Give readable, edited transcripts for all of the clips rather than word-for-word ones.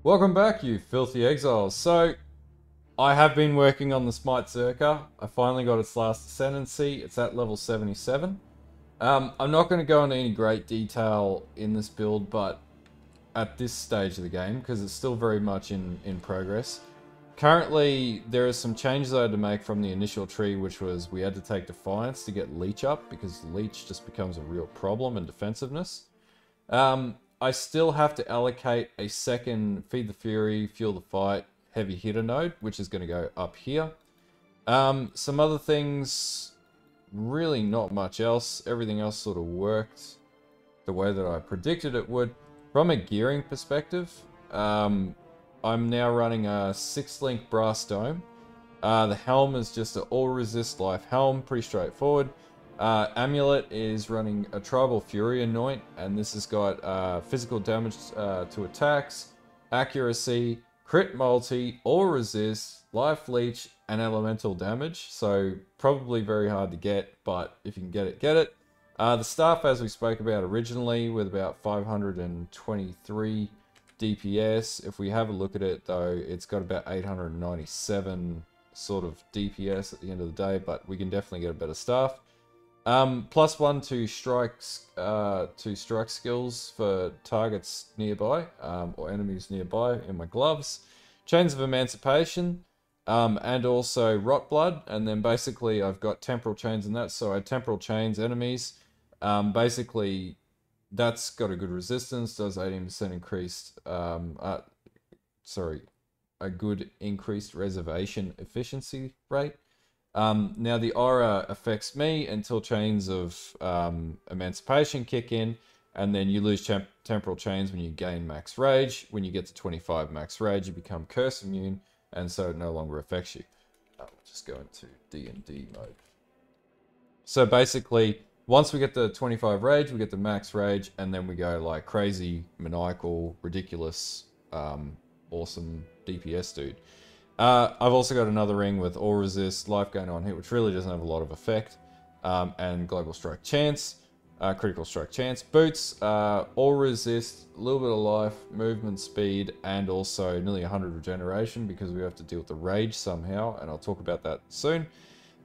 Welcome back, you filthy exiles. So, I have been working on the Smite Zerker. I finally got its last ascendancy. It's at level 77. I'm not going to go into any great detail in this build, but at this stage of the game, because it's still very much in progress. Currently, there are some changes I had to make from the initial tree, which was we had to take Defiance to get Leech up, because Leech just becomes a real problem in defensiveness. I still have to allocate a second Feed the Fury, Fuel the Fight, Heavy Hitter node, which is going to go up here. Some other things, really not much else. Everything else sort of worked the way that I predicted it would. From a gearing perspective, I'm now running a 6-link brass dome. The helm is just an all-resist life helm, pretty straightforward. Amulet is running a Tribal Fury Anoint, and this has got physical damage to attacks, accuracy, crit multi, all resist, life leech, and elemental damage. So probably very hard to get, but if you can get it, get it. The staff, as we spoke about originally, with about 523 DPS. If we have a look at it, though, it's got about 897 sort of DPS at the end of the day, but we can definitely get a better staff. +1 to strike skills for targets nearby, or enemies nearby in my gloves. Chains of Emancipation, and also Rot Blood, and then basically I've got Temporal Chains in that, so I Temporal Chains enemies. Basically, that's got a good resistance, does 18% increased, a good increased reservation efficiency rate. Now the aura affects me until Chains of Emancipation kick in, and then you lose Temporal Chains when you gain max rage. When you get to 25 max rage, you become curse immune, and so it no longer affects you. I'll just go into D&D mode. So basically, once we get the 25 rage, we get the max rage, and then we go like crazy, maniacal, ridiculous, awesome DPS dude. I've also got another ring with all resist, life gain on hit, which really doesn't have a lot of effect, and global strike chance, critical strike chance. Boots, all resist, a little bit of life, movement speed, and also nearly 100 regeneration because we have to deal with the rage somehow, and I'll talk about that soon.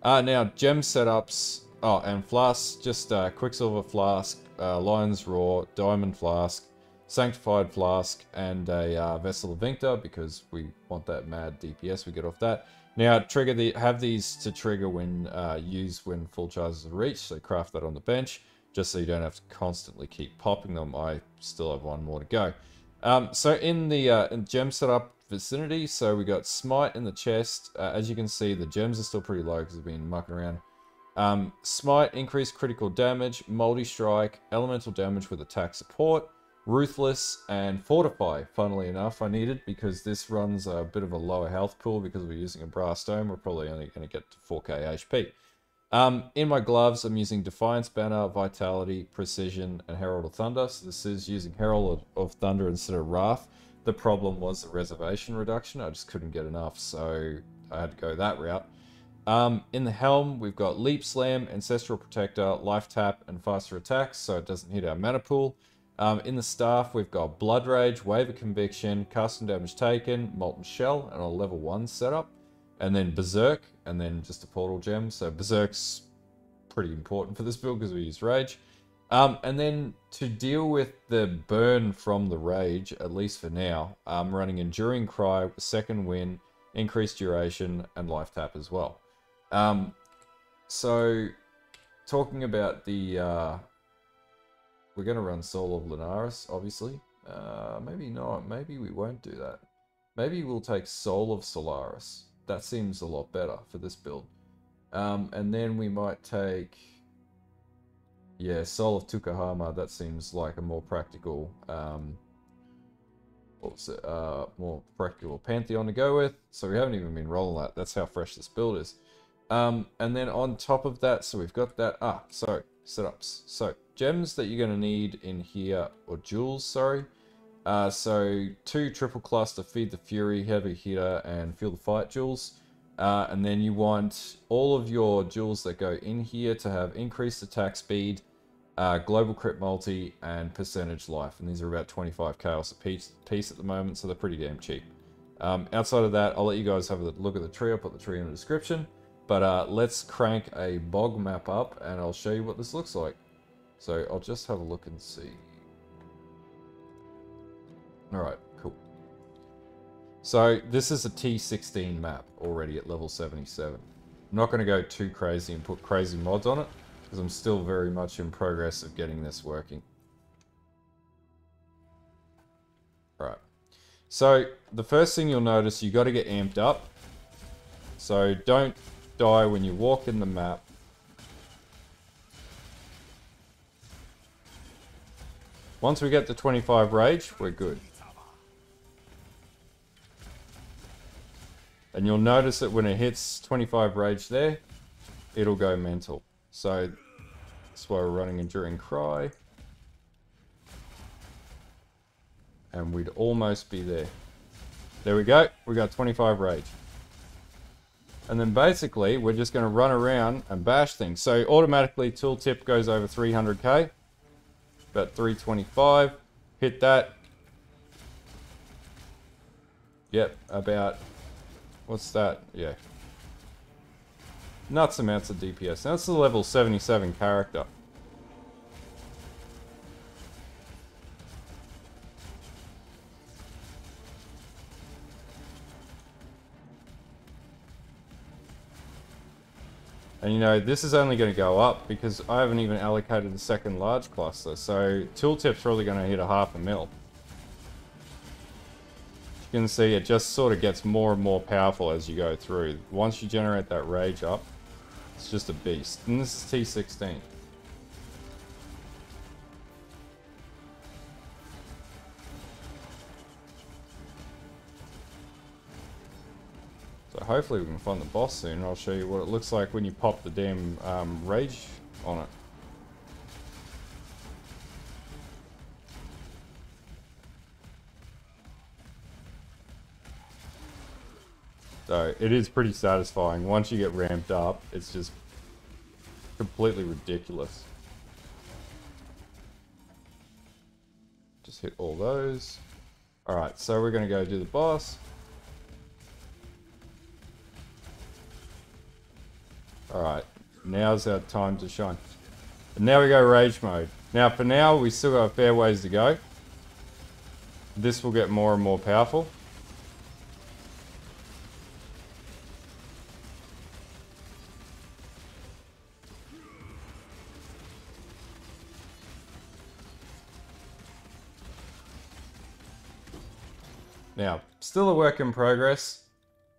Now, gem setups, and flasks, just Quicksilver Flask, Lion's Roar, Diamond Flask, Sanctified Flask, and a Vessel of Vincta, because we want that mad DPS we get off that. Now, have these to trigger when used when full charges are reached, so craft that on the bench, just so you don't have to constantly keep popping them. I still have one more to go. So in the gem setup vicinity, so we got Smite in the chest. As you can see, the gems are still pretty low because they've been mucking around. Smite, increased critical damage, multi-strike, elemental damage with attack support, Ruthless, and Fortify, funnily enough, I needed, because this runs a bit of a lower health pool because we're using a brass dome. We're probably only going to get to 4k HP. In my gloves, I'm using Defiance Banner, Vitality, Precision, and Herald of Thunder. So this is using Herald of Thunder instead of Wrath. The problem was the reservation reduction. I just couldn't get enough, so I had to go that route. In the helm, we've got Leap Slam, Ancestral Protector, Life Tap, and Faster Attacks, so it doesn't hit our mana pool. In the staff, we've got Blood Rage, Wave of Conviction, Custom Damage Taken, Molten Shell, and a level 1 setup. And then Berserk, and then just a Portal Gem. So Berserk's pretty important for this build because we use Rage. And then to deal with the burn from the Rage, at least for now, I'm running Enduring Cry, Second Wind, Increased Duration, and Life Tap as well. So, talking about the... we're going to run Soul of Lunaris, obviously. Maybe not. Maybe we won't do that. Maybe we'll take Soul of Solaris. That seems a lot better for this build. And then we might take... yeah, Soul of Tukahama. That seems like a more practical... more practical Pantheon to go with. So we haven't even been rolling that. That's how fresh this build is. And then on top of that, so we've got that... so setups. So gems that you're going to need in here, or jewels, sorry. So 2 triple cluster Feed the Fury, Heavy Hitter, and Fuel the Fight jewels. And then you want all of your jewels that go in here to have increased attack speed, global crit multi, and percentage life. And these are about 25 chaos a piece at the moment, so they're pretty damn cheap. Outside of that, I'll let you guys have a look at the tree. I'll put the tree in the description. But let's crank a bog map up, and I'll show you what this looks like. So I'll just have a look and see. Alright, cool. So this is a T16 map already at level 77. I'm not going to go too crazy and put crazy mods on it, because I'm still very much in progress of getting this working. Alright. So the first thing you'll notice, you got to get amped up. So don't die when you walk in the map. Once we get to 25 rage, we're good. And you'll notice that when it hits 25 rage there, it'll go mental. So that's why we're running Enduring Cry. And we'd almost be there. There we go. We got 25 rage. And then basically, we're just going to run around and bash things. So automatically, tooltip goes over 300k. About 325. Hit that. Yep, about... What's that? Yeah. Nuts amounts of DPS. Now that's the level 77 character. And you know, this is only going to go up because I haven't even allocated the second large cluster. So tooltip's probably going to hit a 500,000. You can see it just sort of gets more and more powerful as you go through. Once you generate that rage up, it's just a beast. And this is T16. So hopefully we can find the boss soon, and I'll show you what it looks like when you pop the damn rage on it. So it is pretty satisfying. Once you get ramped up, it's just completely ridiculous. Just hit all those. Alright, so we're going to go do the boss. Alright, now's our time to shine. And now we go rage mode. Now for now, we still got a fair ways to go. This will get more and more powerful. Now, still a work in progress,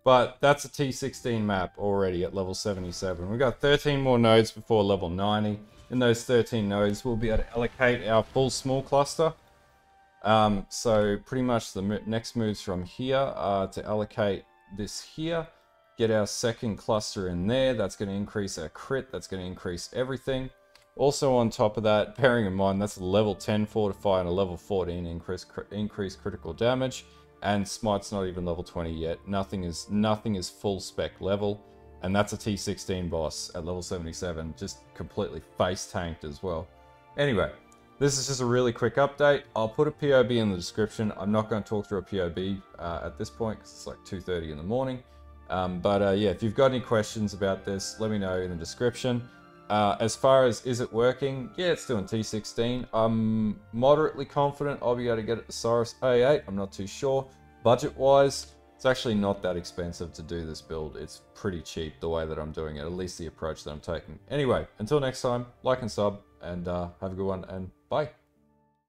but that's a T16 map already at level 77. We've got 13 more nodes before level 90. In those 13 nodes, we'll be able to allocate our full small cluster. So pretty much the next moves from here are to allocate this here, get our second cluster in there. That's going to increase our crit. That's going to increase everything. Also on top of that, bearing in mind that's a level 10 fortify and a level 14 increased critical damage. And Smite's not even level 20 yet. Nothing is full spec level. And that's a T16 boss at level 77. Just completely face tanked as well. Anyway, this is just a really quick update. I'll put a POB in the description. I'm not going to talk through a POB at this point because it's like 2:30 in the morning. Yeah, if you've got any questions about this, let me know in the description. As far as is it working, yeah, it's doing T16. I'm moderately confident I'll be able to get it to Cyrus A8. I'm not too sure. Budget-wise, it's actually not that expensive to do this build. It's pretty cheap the way that I'm doing it, at least the approach that I'm taking. Anyway, until next time, like and sub, and have a good one, and bye.